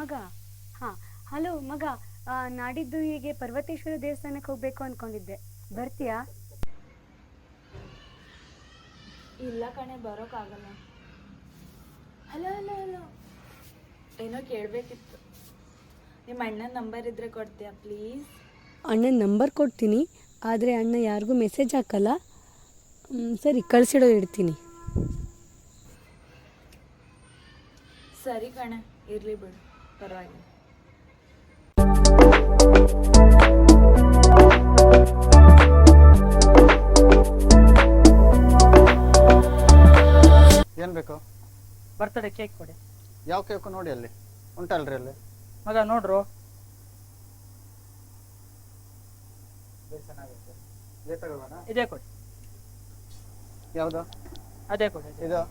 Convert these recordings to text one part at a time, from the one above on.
ಮಗ. ಹಾಂ, ಹಲೋ ಮಗ. ನಾಡಿದ್ದು ಹೀಗೆ ಪರ್ವತೇಶ್ವರ ದೇವಸ್ಥಾನಕ್ಕೆ ಹೋಗಬೇಕು ಅಂದ್ಕೊಂಡಿದ್ದೆ, ಬರ್ತೀಯಾ? ಇಲ್ಲ ಕಣೆ, ಬರೋಕ್ಕಾಗಲ್ಲ. ಹಲೋ ಹಲೋ ಹಲೋ, ಏನೋ ಕೇಳಬೇಕಿತ್ತು. ನಿಮ್ಮ ಅಣ್ಣನ ನಂಬರ್ ಇದ್ದರೆ ಕೊಡ್ತೀಯಾ ಪ್ಲೀಸ್? ಅಣ್ಣನ ನಂಬರ್ ಕೊಡ್ತೀನಿ, ಆದರೆ ಅಣ್ಣ ಯಾರಿಗೂ ಮೆಸೇಜ್ ಹಾಕಲ್ಲ. ಸರಿ, ಕಳಿಸಿಡೋ ಇಡ್ತೀನಿ. ಸರಿ ಕಣೆ, ಇರಲಿ ಬಿಡು, ಪರವಾಗಿಲ್ಲ. ಏನು ಬೇಕು? ಬರ್ತಡೇ ಕೇಕ್ ಕೊಡಿ. ಯಾವ ಕೇಕು ನೋಡಿ ಅಲ್ಲಿ ಉಂಟಲ್ರಿ ಅಲ್ಲಿ ಮಗ ನೋಡ್ರು. ಇದೇ ಕೊಡಿ. ಯಾವುದು? ಅದೇ ಕೊಡಿ. ಇದು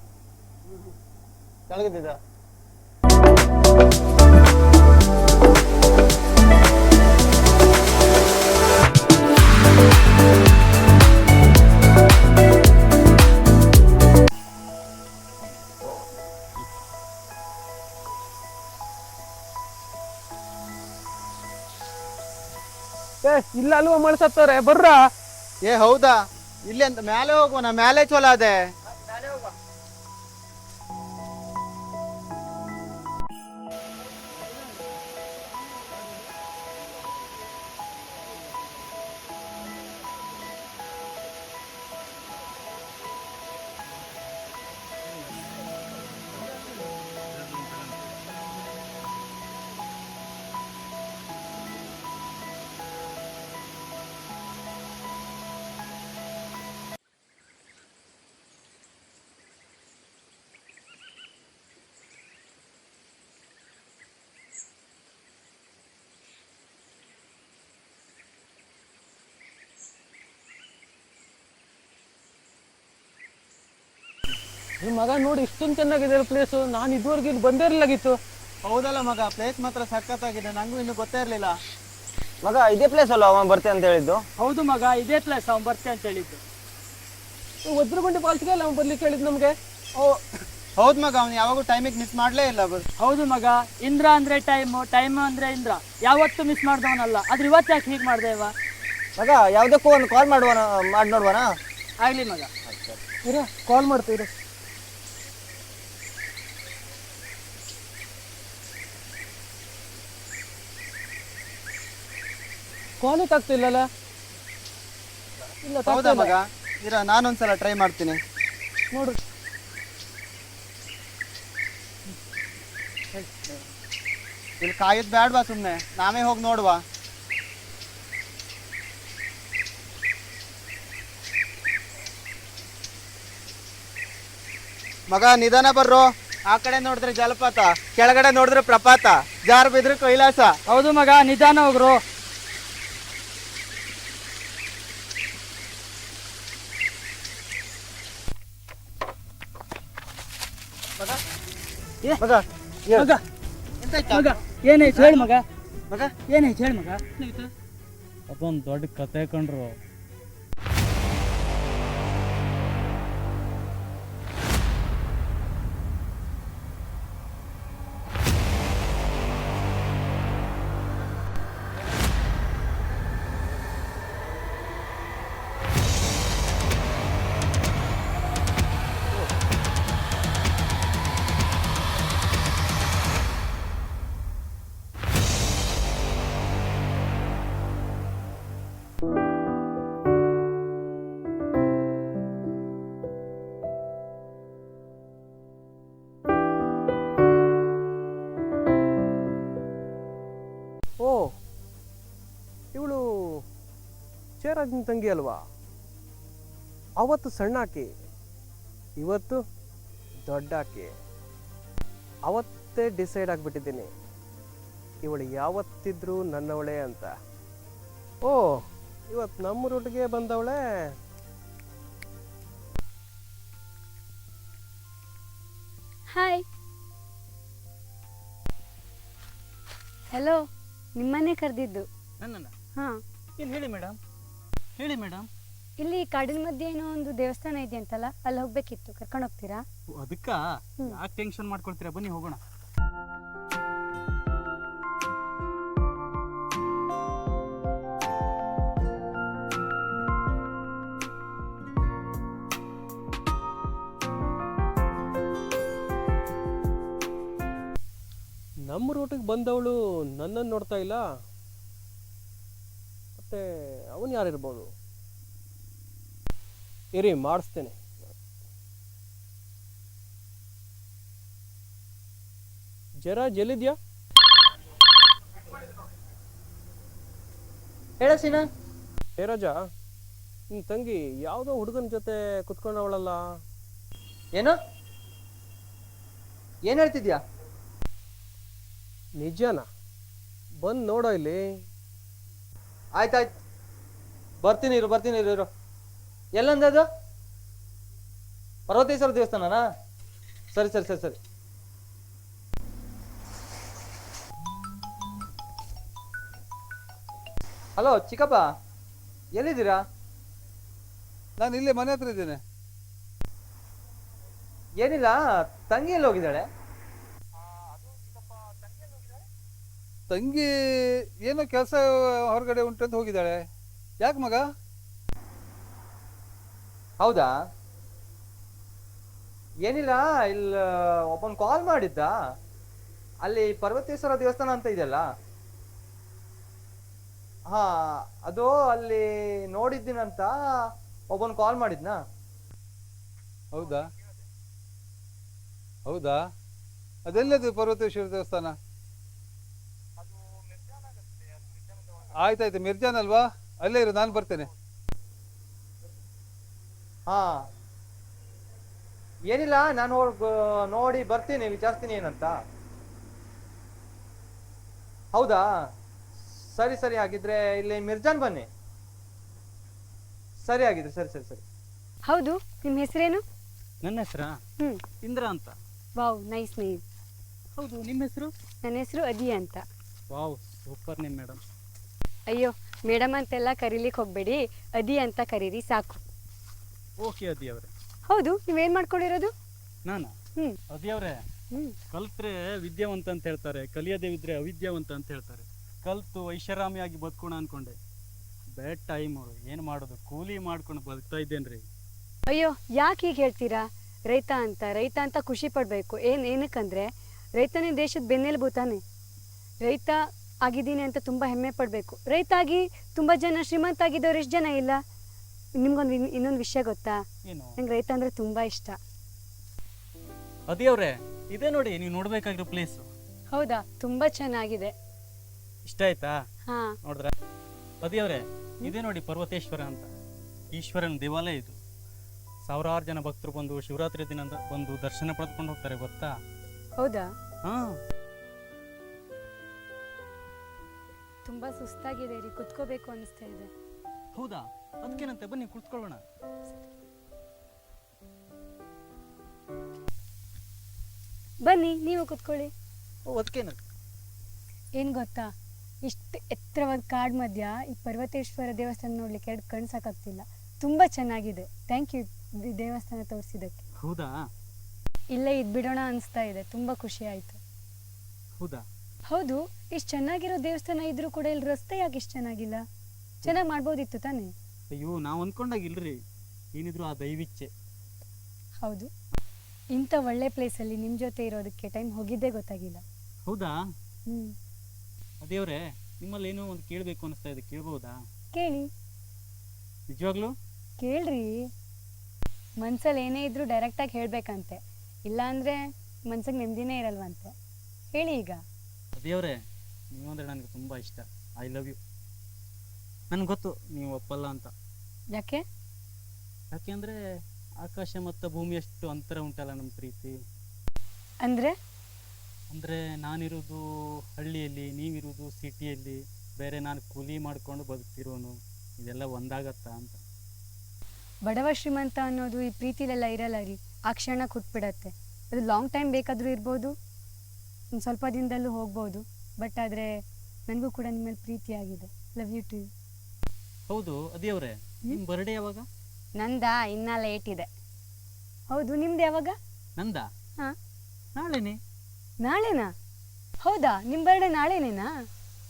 ಕೆಳಗಿದ್ದ? ಇಲ್ಲ ಅಲ್ವಾ ಮಳ್ಸತ್ತವ್ರೆ, ಬರ್ರ. ಏ ಹೌದಾ? ಇಲ್ಲಿ ಅಂತ ಮ್ಯಾಲೆ ಹೋಗುವ, ಮ್ಯಾಲೆ ಚಲೋ ಅದೇ. ನಿಮ್ಮ ಮಗ ನೋಡಿ ಇಷ್ಟೊಂದು ಚೆನ್ನಾಗಿದೆ ಪ್ಲೇಸು. ನಾನು ಇದುವರೆಗೆ ಇಲ್ಲಿ ಬಂದೇ ಇರಲಾಗಿತ್ತು. ಹೌದಲ್ಲ ಮಗ, ಪ್ಲೇಸ್ ಮಾತ್ರ ಸಖತ್ತಾಗಿದೆ. ನಂಗೂ ಇನ್ನು ಗೊತ್ತೇ ಇರಲಿಲ್ಲ. ಮಗ ಇದೇ ಪ್ಲೇಸ್ ಅಲ್ಲ ಅವನು ಬರ್ತೆ ಅಂತ ಹೇಳಿದ್ದು? ಹೌದು ಮಗ, ಇದೇ ಪ್ಲೇಸ್ ಅವ್ನು ಬರ್ತೆ ಅಂತ ಹೇಳಿದ್ದು. ಒದ್ರಗುಂಡಿ ಫಾಲ್ಸ್ಗೆ ಅಲ್ಲ ಅವ್ನು ಬರ್ಲಿಕ್ಕೆ ಹೇಳಿದ್ದು ನಮಗೆ. ಹೌದು ಮಗ, ಅವ್ನು ಯಾವಾಗೂ ಟೈಮಿಗೆ ಮಿಸ್ ಮಾಡಲೇ ಇಲ್ಲ. ಹೌದು ಮಗ, ಇಂದ್ರ ಅಂದ್ರೆ ಟೈಮ್ ಅಂದ್ರೆ ಇಂದ್ರ, ಯಾವತ್ತೂ ಮಿಸ್ ಮಾಡ್ದವನಲ್ಲ. ಆದ್ರೆ ಇವತ್ತು ಯಾಕೆ ಹೀಗೆ ಮಾಡ್ದೆ ಇವ? ಮಗ ಯಾವುದಕ್ಕೂ ಒಂದು ಕಾಲ್ ಮಾಡಿ ನೋಡುವನಾ? ಆಗ್ಲಿ ಮಗ, ಇರ ಕಾಲ್ ಮಾಡ್ತೀವಿ. ಕಾಲೇ ತಾಗ್ತಿಲ್ಲಲ್ಲ. ಇಲ್ಲ ಹೌದಾ ಮಗ? ಇರ ನಾನೊಂದ್ಸಲ ಟ್ರೈ ಮಾಡ್ತೀನಿ ನೋಡು. ಇಲ್ಲಿ ಕಾಯೋದು ಬೇಡವಾ, ಸುಮ್ಮನೆ ನಾವೇ ಹೋಗಿ ನೋಡುವ. ಮಗ ನಿಧಾನ ಬರ್ರೋ. ಆ ಕಡೆ ನೋಡಿದ್ರೆ ಜಲಪಾತ, ಕೆಳಗಡೆ ನೋಡಿದ್ರೆ ಪ್ರಪಾತ, ಜಾರು ಬಿದ್ರೆ ಕೈಲಾಸ. ಹೌದು ಮಗ, ನಿಧಾನ ಹೋಗ್ರು. ಮಗ ಮಗ ಏನಾಯ್ತು ಹೇಳಿ ಮಗ. ಮಗ ಏನಾಯ್ತು ಹೇಳಿ ಮಗ. ಅದೊಂದು ದೊಡ್ಡ ಕತೆ ಕಂಡ್ರು. ಓ, ಇವಳು ಚೇರಾಜಿನ ತಂಗಿ ಅಲ್ವಾ? ಅವತ್ತು ಸಣ್ಣಾಕಿ, ಇವತ್ತು ದೊಡ್ಡಾಕಿ. ಅವತ್ತೇ ಡಿಸೈಡ್ ಆಗಿಬಿಟ್ಟಿದ್ದೀನಿ, ಇವಳು ಯಾವತ್ತಿದ್ರೂ ನನ್ನವಳೇ ಅಂತ. ಓ, ಇವತ್ತು ನಮ್ಮ ರೂಟ್ಗೆ ಬಂದವಳೆ. ಹಾಯ್. ಹಲೋ, ನಿಮ್ಮನ್ನೇ ಕರೆದಿದ್ದು. ನನ್ನನ್ನ? ಹಾಂ. ಇಲ್ಲಿ ಹೇಳಿ ಮೇಡಮ್, ಹೇಳಿ ಮೇಡಮ್. ಇಲ್ಲಿ ಕಾಡಿನ ಮಧ್ಯೆ ಏನೋ ಒಂದು ದೇವಸ್ಥಾನ ಇದೆ ಅಂತಲ್ಲ, ಅಲ್ಲಿ ಹೋಗ್ಬೇಕಿತ್ತು, ಕರ್ಕೊಂಡು ಹೋಗ್ತೀರಾ? ಅದಕ್ಕ ಯಾಕೆ ಟೆನ್ಷನ್ ಮಾಡ್ಕೊಳ್ತೀರಾ, ಬನ್ನಿ ಹೋಗೋಣ. ನಮ್ಮ ರೂಟಿಗೆ ಬಂದವಳು ನನ್ನನ್ನು ನೋಡ್ತಾ ಇಲ್ಲ. ಮತ್ತೆ ಅವನು ಯಾರಿರ್ಬೋದು? ಇರಿ, ಮಾಡಿಸ್ತೇನೆ. ಜರ ಜಲ್ಲಿದ್ಯಾ? ಹೇಳ ಸೀನಾ. ಹೇ ರಾಜ, ನಿನ್ನ ತಂಗಿ ಯಾವುದೋ ಹುಡುಗನ ಜೊತೆ ಕುತ್ಕೊಂಡವಳಲ್ಲ? ಏನು ಏನು ಹೇಳ್ತಿದ್ಯಾ? ನಿಜನಾ? ಬಂದು ನೋಡೋ ಇಲ್ಲಿ. ಆಯ್ತಾಯ್ತು, ಬರ್ತೀನಿ ಇರು. ಎಲ್ಲಂದದು? ಪರ್ವತೇಶ್ವರ ದೇವಸ್ಥಾನನಾ? ಸರಿ. ಹಲೋ ಚಿಕ್ಕಪ್ಪ, ಎಲ್ಲಿದ್ದೀರಾ? ನಾನು ಇಲ್ಲೇ ಮನೆ ಹತ್ರ ಇದ್ದೇನೆ. ಏನಿಲ್ಲ, ತಂಗಿ ಎಲ್ಲಿ ಹೋಗಿದ್ದಾಳೆ? ತಂಗಿ ಏನೋ ಕೆಲಸ ಹೊರಗಡೆ ಉಂಟಂತ ಹೋಗಿದ್ದಾಳೆ. ಯಾಕೆ ಮಗ? ಹೌದಾ? ಏನಿಲ್ಲ, ಇಲ್ಲ ಒಬ್ಬನ್ ಕಾಲ್ ಮಾಡಿದ್ದ. ಅಲ್ಲಿ ಪರ್ವತೇಶ್ವರ ದೇವಸ್ಥಾನ ಅಂತ ಇದೆಯಲ್ಲ, ಹಾ ಅದು ಅಲ್ಲಿ ನೋಡಿದ್ದೀನಂತ ಒಬ್ಬನ್ ಕಾಲ್ ಮಾಡಿದ್ನಾ. ಹೌದಾ? ಅದೆಲ್ಲದು ಪರ್ವತೇಶ್ವರ ದೇವಸ್ಥಾನ? ಆಯ್ತಾಯ್ತು, ಮಿರ್ಜಾನ್ ಅಲ್ವಾ? ಅಲ್ಲೇ ಇರು, ನಾನು ಬರ್ತೇನೆ. ಹಾ ಏನಿಲ್ಲ, ನಾನು ನೋಡಿ ಬರ್ತೀನಿ, ವಿಚಾರಿಸ್ತೀನಿ ಏನಂತ. ಹೌದಾ? ಸರಿ ಹಾಗಿದ್ರೆ ಇಲ್ಲಿ ಮಿರ್ಜಾನ್ ಬನ್ನಿ. ಸರಿ ಹಾಗಿದ್ರೆ, ಸರಿ. ಹೌದು, ನಿಮ್ಮ ಹೆಸರೇನು? ನನ್ನ ಹೆಸರಾ ಹ್ಞೂ. ಇಂದ್ರ ಅಂತ. Wow, nice name. ಹೌದು, ನಿಮ್ಮ ಹೆಸರು? ನನ್ನ ಹೆಸರು ಅದಿ ಅಂತ. Wow, super name madam. ಅಯ್ಯೋ, ಮೇಡಮ್ ಅಂತೆಲ್ಲ ಕರೀಲಿಕ್ಕೆ ಹೋಗಬೇಡಿ, ಅದಿ ಅಂತ ಕರೀರಿ ಸಾಕು. ಓಕೆ ಅದಿ ಅವರೇ. ಹೌದು, ನೀವೇನು ಮಾಡ್ಕೊಂಡಿರೋದು? ನಾನಾ? ಹ್ಞೂ. ಅದಿ ಅವರೇ, ಹ್ಞೂ. ಕಲ್ತ್ರೆ ವಿದ್ಯಾವಂತ ಅಂತ ಹೇಳ್ತಾರೆ, ಕಲಿಯದೇವಿದ್ರೆ ಅವಿದ್ಯಾವಂತ ಅಂತ ಹೇಳ್ತಾರೆ. ಕಲ್ತು ಐಷಾರಾಮಿಯಾಗಿ ಬದುಕೋಣ ಅನ್ಕೊಂಡೆ. ಬ್ಯಾಡ್ ಟೈಮ್ ಅವರು, ಏನು ಮಾಡೋದು, ಕೂಲಿ ಮಾಡ್ಕೊಂಡು ಬದುಕ್ತಾ ಇದ್ದೇನ್ರಿ. ಅಯ್ಯೋ, ಯಾಕೆ ಹೀಗೆ ಹೇಳ್ತೀರಾ? ರೈತ ಅಂತ ಖುಷಿ ಪಡಬೇಕು. ಏನಕ್ಕಂದರೆ ರೈತನೇ ದೇಶದ ಬೆನ್ನೆಲುಬು ತಾನೆ. ರೈತ ಆಗಿದ್ದೀನಿ ಅಂತ ತುಂಬ ಹೆಮ್ಮೆ ಪಡಬೇಕು. ರೈತ ಆಗಿ ತುಂಬ ಜನ ಶ್ರೀಮಂತ ಆಗಿದ್ದವ್ರು ಎಷ್ಟು ಜನ ಇಲ್ಲ? ನಿಮ್ಗೊಂದು ಇನ್ನೊಂದು ವಿಷಯ ಗೊತ್ತಾ? ಏನು? ನಂಗೆ ರೈತ ಅಂದರೆ ತುಂಬ ಇಷ್ಟ. ಅದಿ ಅವರೇ, ಇದೇ ನೋಡಿ ನೀವು ನೋಡ್ಬೇಕಾಗಿರೋ ಪ್ಲೇಸು. ಹೌದಾ? ತುಂಬ ಚೆನ್ನಾಗಿದೆ. ಇಷ್ಟ ಆಯ್ತಾ? ಹಾಂ. ನೋಡಿದ್ರ ಅದಿ ಅವರೇ, ಇದೇ ನೋಡಿ ಪರ್ವತೇಶ್ವರ ಅಂತ. ಈಶ್ವರನ ದೇವಾಲಯ ಇದು. ಸಾವಿರಾರು ಜನ ಭಕ್ತರು ಬಂದು ಶಿವರಾತ್ರಿ ದಿನ ಬಂದು ದರ್ಶನ ಪಡೆದುಕೊಂಡು ಹೋಗ್ತಾರೆ, ಗೊತ್ತಾ? ಹೌದಾ? ಹಾಂ. ತುಂಬ ಸುಸ್ತಾಗಿದೆ ರೀ, ಕುತ್ಕೋಬೇಕು ಅನಿಸ್ತಾ ಇದೆ. ಹೌದಾ? ಅದಕ್ಕೇನಂತೆ, ಬನ್ನಿ ಕುಳಿತುಕೊಳ್ಳೋಣ. ಬನ್ನಿ, ನೀವು ಕುತ್ಕೊಳ್ಳಿ. ಅದಕ್ಕೇನಂತೆ? ಏನು ಗೊತ್ತಾ, ಇಷ್ಟು ಎತ್ತರವಾದ ಕಾಡು ಮಧ್ಯ ಈ ಪರ್ವತೇಶ್ವರ ದೇವಸ್ಥಾನ ನೋಡ್ಲಿಕ್ಕೆ ಎರಡು ಕಣ್ಣು ಸಾಕಾಗ್ತಿಲ್ಲ. ತುಂಬ ಚೆನ್ನಾಗಿದೆ. ಥ್ಯಾಂಕ್ ಯು ದೇವಸ್ಥಾನ ತೋರಿಸಿದ್ದಕ್ಕೆ. ಹೌದಾ? ಇಲ್ಲೇ ಇದ್ಬಿಡೋಣ ಅನಿಸ್ತಾ ಇದೆ. ತುಂಬ ಖುಷಿ ಆಯಿತು. ಹೌದಾ? ಹೌದು, ಇಷ್ಟು ಚೆನ್ನಾಗಿರೋ ದೇವಸ್ಥಾನ ಇದ್ರೂ ಕೂಡ ಇಲ್ಲಿ ರಸ್ತೆ ಯಾಕೆ ಇಷ್ಟು ಚೆನ್ನಾಗಿಲ್ಲ? ಚೆನ್ನಾಗಿ ಮಾಡ್ಬೋದಿತ್ತು ತಾನೇ? ಅಯ್ಯೋ, ನಾವು ಅಂದ್ಕೊಂಡಾಗಿಲ್ರಿ, ಏನಿದ್ರು ಆ ದೈವಿಚ್ಛೆ. ಹೌದು, ಇಂಥ ಒಳ್ಳೆ ಪ್ಲೇಸಲ್ಲಿ ನಿಮ್ಮ ಜೊತೆ ಇರೋದಕ್ಕೆ ಟೈಮ್ ಹೋಗಿದ್ದೇ ಗೊತ್ತಾಗಿಲ್ಲ. ಹೌದಾ? ಹ್ಞೂ. ಅದೇವ್ರೆ, ನಿಮ್ಮಲ್ಲಿ ಏನೋ ಒಂದು ಕೇಳಬೇಕು ಅನಿಸ್ತಾ ಇದೆ, ಕೇಳ್ಬೋದಾ? ಕೇಳಿ. ನಿಜವಾಗ್ಲೂ ಕೇಳ್ರಿ. ಮನ್ಸಲ್ಲಿ ಏನೇ ಇದ್ರೂ ಡೈರೆಕ್ಟಾಗಿ ಹೇಳಬೇಕಂತೆ, ಇಲ್ಲಾಂದರೆ ಮನ್ಸಿಗೆ ನೆಮ್ಮದಿನೇ ಇರಲ್ವಂತೆ. ಹೇಳಿ ಈಗ. ಅದೇವ್ರೆ, ನೀವಂದ್ರೆ ನನಗೆ ತುಂಬ ಇಷ್ಟ. I love you. ನನಗೆ ಗೊತ್ತು ನೀವು ಒಪ್ಪಲ್ಲ ಅಂತ. ಯಾಕೆ? ಯಾಕೆಂದರೆ ಆಕಾಶ ಮತ್ತು ಭೂಮಿಯಷ್ಟು ಅಂತರ ಉಂಟಲ್ಲ ನಮ್ಮ ಪ್ರೀತಿ. ಅಂದರೆ ನಾನಿರೋದು ಹಳ್ಳಿಯಲ್ಲಿ, ನೀವಿರೋದು ಸಿಟಿಯಲ್ಲಿ, ಬೇರೆ ನಾನು ಕೂಲಿ ಮಾಡಿಕೊಂಡು ಬದುಕ್ತಿರೋನು, ಇದೆಲ್ಲ ಒಂದಾಗತ್ತಾ ಅಂತ. ಬಡವ ಶ್ರೀಮಂತ ಅನ್ನೋದು ಈ ಪ್ರೀತಿಲೆಲ್ಲ ಇರಲ್ಲ ರೀ. ಆ ಕ್ಷಣ ಕೊಟ್ಬಿಡತ್ತೆ. ಅದು ಲಾಂಗ್ ಟೈಮ್ ಬೇಕಾದರೂ ಇರ್ಬೋದು, ಒಂದು ಸ್ವಲ್ಪ ದಿನದಲ್ಲೂ ಹೋಗ್ಬೋದು. ಬಟ್ ಆದರೆ ನನಗೂ ಕೂಡ ನಿಮ್ಮ ಮೇಲೆ ಪ್ರೀತಿ ಆಗಿದೆ. Love you too. ಹೌದು ಅದೇವ್ರೆ, ನಿಮ್ಮ ಬರ್ಡೇ ಯಾವಾಗ? ನಂದಾ ಇನ್ನೂ ಲೇಟ್ ಇದೆ. ಹೌದು, ನಿಮ್ದು ಯಾವಾಗ? ನಂದಾ? ಹಾಂ, ನಾಳೆನೇ. ನಾಳೆನಾ? ಹೌದಾ, ನಿಮ್ಮ ಬರ್ಡೇ ನಾಳೆನೇನಾ?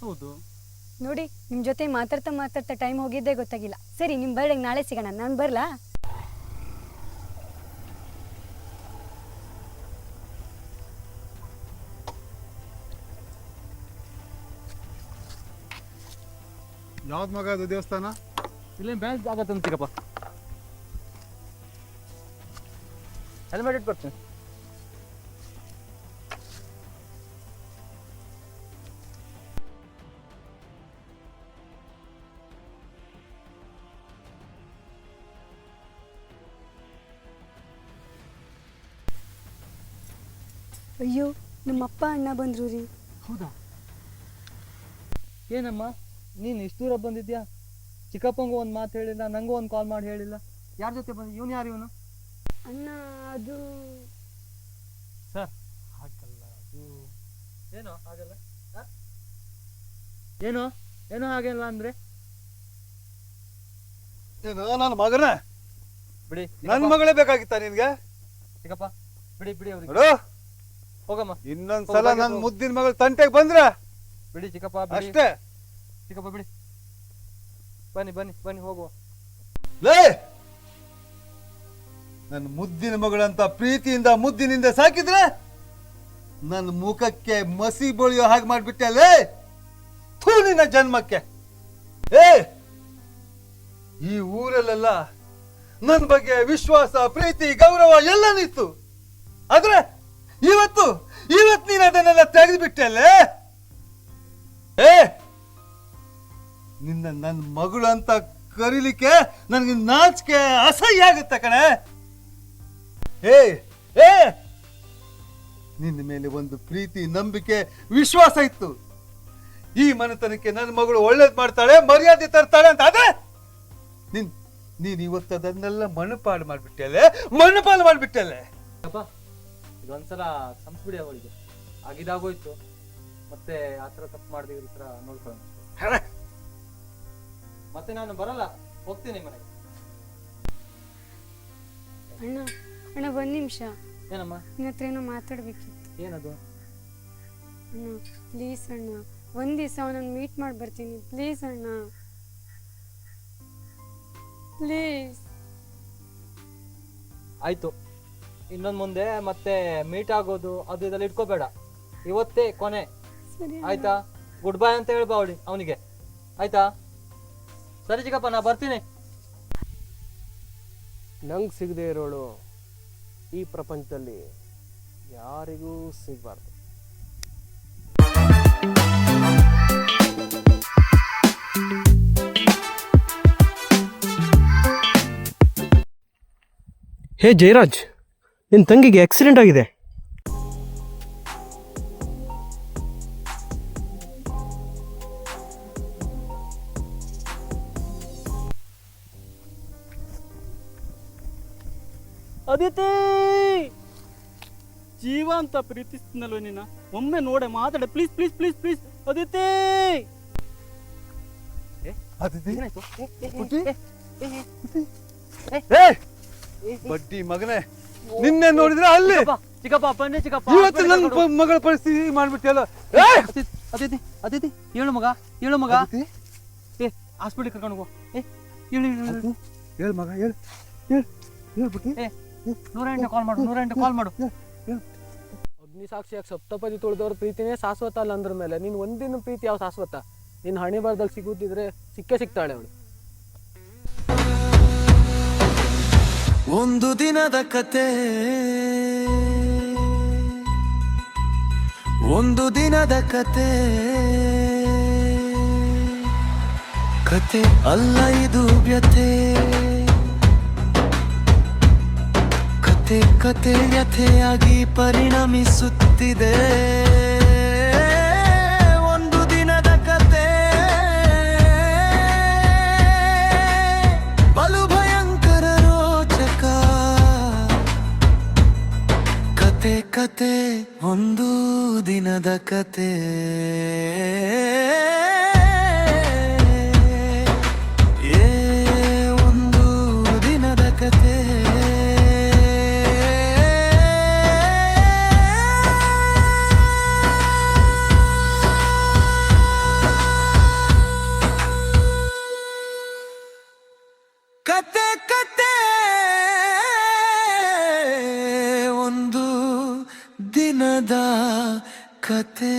ಹೌದು. ನೋಡಿ, ನಿಮ್ಮ ಜೊತೆ ಮಾತಾಡ್ತಾ ಟೈಮ್ ಹೋಗಿದ್ದೇ ಗೊತ್ತಾಗಿಲ್ಲ. ಸರಿ, ನಿಮ್ಮ ಬರ್ಡೇಗೆ ನಾಳೆ ಸಿಗೋಣ. ನಾನು ಬರಲಾ? ಯಾವ್ದು ಮಗ ಅದು ದೇವಸ್ಥಾನ? ಇಲ್ಲೇನು ಬ್ಯಾಲೆನ್ಸ್ ಆಗತ್ತಂತ ಚಿಕ್ಕಪ್ಪ. ಹೆಲ್ಮೆಟ್ ಇಟ್ಕೊಡ್ತೀನಿ. ಅಯ್ಯೋ ನಮ್ಮಪ್ಪ ಅಣ್ಣ ಬಂದ್ರು ರೀ. ಹೌದಾ? ಏನಮ್ಮ ನೀನು ಇಷ್ಟು ದೂರ ಬಂದಿದ್ಯಾ? ಚಿಕ್ಕಪ್ಪಂಗೂ ಒಂದು ಮಾತು ಹೇಳಿಲ್ಲ, ನನಗೂ ಒಂದು ಕಾಲ್ ಮಾಡಿ ಹೇಳಿಲ್ಲ. ಯಾರ ಜೊತೆ ಬಂದ? ಇವನು ಯಾರು ಇವನು? ಅಣ್ಣ ಅದು ಸರ್ ಹಾಗಲ್ಲ, ಅದು ಏನೋ ಹಾಗಲ್ಲ? ಏನೋ ಏನೋ ಹಾಗೆಲ್ಲ ಅಂದ್ರೆ ನನ್ನ ಮಗನ, ಬಿಡಿ ನನ್ನ ಮಗಳೇ ಬೇಕಾಗಿತ್ತ ನಿನ್ಗೆ? ಚಿಕ್ಕಪ್ಪ ಬಿಡಿ ಬಿಡಿ ಅವ್ರಿಗೆ. ನೋಡು, ಹೋಗಮ್ಮ. ಇನ್ನೊಂದ್ಸಲ ನನ್ನ ಮುದ್ದಿನ ಮಗಳು ತಂಟೆಗೆ ಬಂದ್ರೆ ಬಿಡಿ ಚಿಕ್ಕಪ್ಪ, ಬಿಡಿ ಅಷ್ಟೇ. ಚಿಕ್ಕಪ್ಪ ಬಿಡಿ. ಬನ್ನಿ ಬನ್ನಿ ಬನ್ನಿ ಹೋಗುವ. ಲೇ, ನನ್ನ ಮುದ್ದಿನ ಮಗಳಂತ ಪ್ರೀತಿಯಿಂದ ಮುದ್ದಿನಿಂದ ಸಾಕಿದ್ರೆ ನನ್ನ ಮುಖಕ್ಕೆ ಮಸಿ ಬಳಿಯೋ ಹಾಗೆ ಮಾಡ್ಬಿಟ್ಟೆ ಅಲ್ಲೇ. ಥೂ ನಿನ್ನ ಜನ್ಮಕ್ಕೆ. ಏ, ಈ ಊರಲ್ಲೆಲ್ಲ ನನ್ನ ಬಗ್ಗೆ ವಿಶ್ವಾಸ, ಪ್ರೀತಿ, ಗೌರವ ಎಲ್ಲ ನಿಂತು, ಆದ್ರೆ ಇವತ್ತು ನೀನು ಅದನ್ನೆಲ್ಲ ತೆಗೆದುಬಿಟ್ಟೆ ಅಲ್ಲೇ. ಏ, ನಿನ್ನ ನನ್ನ ಮಗಳು ಅಂತ ಕರೀಲಿಕ್ಕೆ ನನಗೆ ನಾಚಿಕೆ, ಅಸಹ್ಯ ಆಗುತ್ತೆ ಕಣೆ. ಏ ಏ, ನಿನ್ನ ಮೇಲೆ ಒಂದು ಪ್ರೀತಿ, ನಂಬಿಕೆ, ವಿಶ್ವಾಸ ಇತ್ತು. ಈ ಮನೆತನಕ್ಕೆ ನನ್ನ ಮಗಳು ಒಳ್ಳೇದ್ ಮಾಡ್ತಾಳೆ, ಮರ್ಯಾದೆ ತರ್ತಾಳೆ ಅಂತ ಆದ್ರೆ ನೀನ್ ಇವತ್ತು ಅದನ್ನೆಲ್ಲ ಮಣ್ಣುಪಾಡು ಮಾಡ್ಬಿಟ್ಟಲೆ, ಮಣ್ಣುಪಾಲು ಮಾಡ್ಬಿಟ್ಟಲೆ. ಅಪ್ಪ ಇದೊಂದ್ಸಲ ಸಂಸ್ಬಿಡಿ ಅವಳಿಗೆ. ಆಗಿದಾಗೋಯ್ತು, ಮತ್ತೆ ಆ ಥರ ತಪ್ಪು ಮಾಡಿದ್ರೆ ಈ ಥರ ನೋಡ್ಕೊಳ್ಳೋಣ. ಮತ್ತೆ ನಾನು ಬರಲ್ಲ, ಹೋಗ್ತೀನಿ ಮನೆಗೆ. ಅಣ್ಣ ಅಣ್ಣ ಒಂದು ನಿಮಿಷ, ಏನಮ್ಮ? ನಿನ್ನ ಹತ್ರ ಏನೋ ಮಾತಾಡ್ಬೇಕಿತ್ತು. ಏನದು? ಅಣ್ಣ ಪ್ಲೀಸ್ ಅಣ್ಣ, ಒಂದು ದಿವಸ ಅವನನ್ನು ಮೀಟ್ ಮಾಡಿ ಬರ್ತೀನಿ ಪ್ಲೀಸ್ ಅಣ್ಣ, ಪ್ಲೀಸ್. ಆಯ್ತು, ಇನ್ನೊಂದು ಮುಂದೆ ಮತ್ತೆ ಮೀಟ್ ಆಗೋದು ಅದು ಇದೆಲ್ಲ ಇಟ್ಕೋಬೇಡ. ಇವತ್ತೇ ಕೊನೆ, ಸರಿ ಆಯ್ತಾ? ಗುಡ್ ಬೈ ಅಂತ ಹೇಳ್ಬಾ ಅವನಿಗೆ, ಆಯ್ತಾ? ಸರಿ ಚಿಕ್ಕಪ್ಪ, ನಾ ಬರ್ತೀನಿ. ನಂಗೆ ಸಿಗದೆ ಇರೋಳು ಈ ಪ್ರಪಂಚದಲ್ಲಿ ಯಾರಿಗೂ ಸಿಗಬಾರ್ದು. ಹೇ ಜಯರಾಜ್, ನಿನ್ನ ತಂಗಿಗೆ ಆಕ್ಸಿಡೆಂಟ್ ಆಗಿದೆ. ಅದಿತಿ, ಜೀವ ಅಂತ ಪ್ರೀತಿಸ್ತೀನಲ್ವ ನೀನ, ಒಮ್ಮೆ ನೋಡೆ ಮಾತಾಡೆ please please please please. Aditi, ಬಡ್ಡಿ ಮಗನೇ, ನಿನ್ನೆ ನೋಡಿದ್ರೆ ಅಲ್ಲಿ ಚಿಕ್ಕಪ್ಪ ಬನ್ನಿ ಚಿಕ್ಕಪ್ಪ. ಇವತ್ತು ನನ್ನ ಮಗಳ ಪರಿಸ್ಥಿತಿ ಮಾಡ್ಬಿಟ್ಟಲ್ಲ. ಅದಿತಿ ಅದಿತಿ, ಹೇಳು ಮಗ, ಹೇಳು ಮಗ. ಏ ಹಾಸ್ಪಿಟಲ್ ಕರ್ಕೊಂಡು ಹೋಗು. ಏ ಹೇಳು ಹೇಳು ಹೇಳು ಮಗ, ಹೇಳು ಹೇಳು ಹೇಳು ಬುಟ್ಟಿ. ಏ 108 ಕಾಲ್ ಮಾಡು, 108 ಕಾಲ್ ಮಾಡು. ಅಗ್ನಿ ಸಾಕ್ಷಿಯಾಗಿ ಸಪ್ತಪದಿ ತುಳಿದವ್ರ ಪ್ರೀತಿನೇ ಶಾಶ್ವತ ಅಲ್ಲ ಅಂದ್ರ ಮೇಲೆ ನೀನು ಒಂದಿನ ಪ್ರೀತಿ ಯಾವ ಶಾಶ್ವತ? ನಿನ್ನ ಹಣೆ ಬರದಲ್ಲಿ ಸಿಗುತ್ತಿದ್ರೆ ಸಿಕ್ಕೇ ಸಿಗ್ತಾಳೆ ಅವಳು. ಒಂದು ದಿನದ ಕತೆ, ಒಂದು ದಿನದ ಕತೆ, ಕತೆ ಅಲ್ಲ ಇದು ವ್ಯಥೆ, ಕತೆ ಕತೆ ವ್ಯಥೆಯಾಗಿ ಪರಿಣಮಿಸುತ್ತಿದೆ. ಒಂದು ದಿನದ ಕತೆ ಬಲು ಭಯಂಕರ ರೋಚಕ, ಕತೆ ಕತೆ ಒಂದು ದಿನದ ಕತೆ. ಒಂದು ದಿನದ ಕತೆ. ಕತೆ ಕತೆ ಒಂದು ದಿನದ ಕತೆ.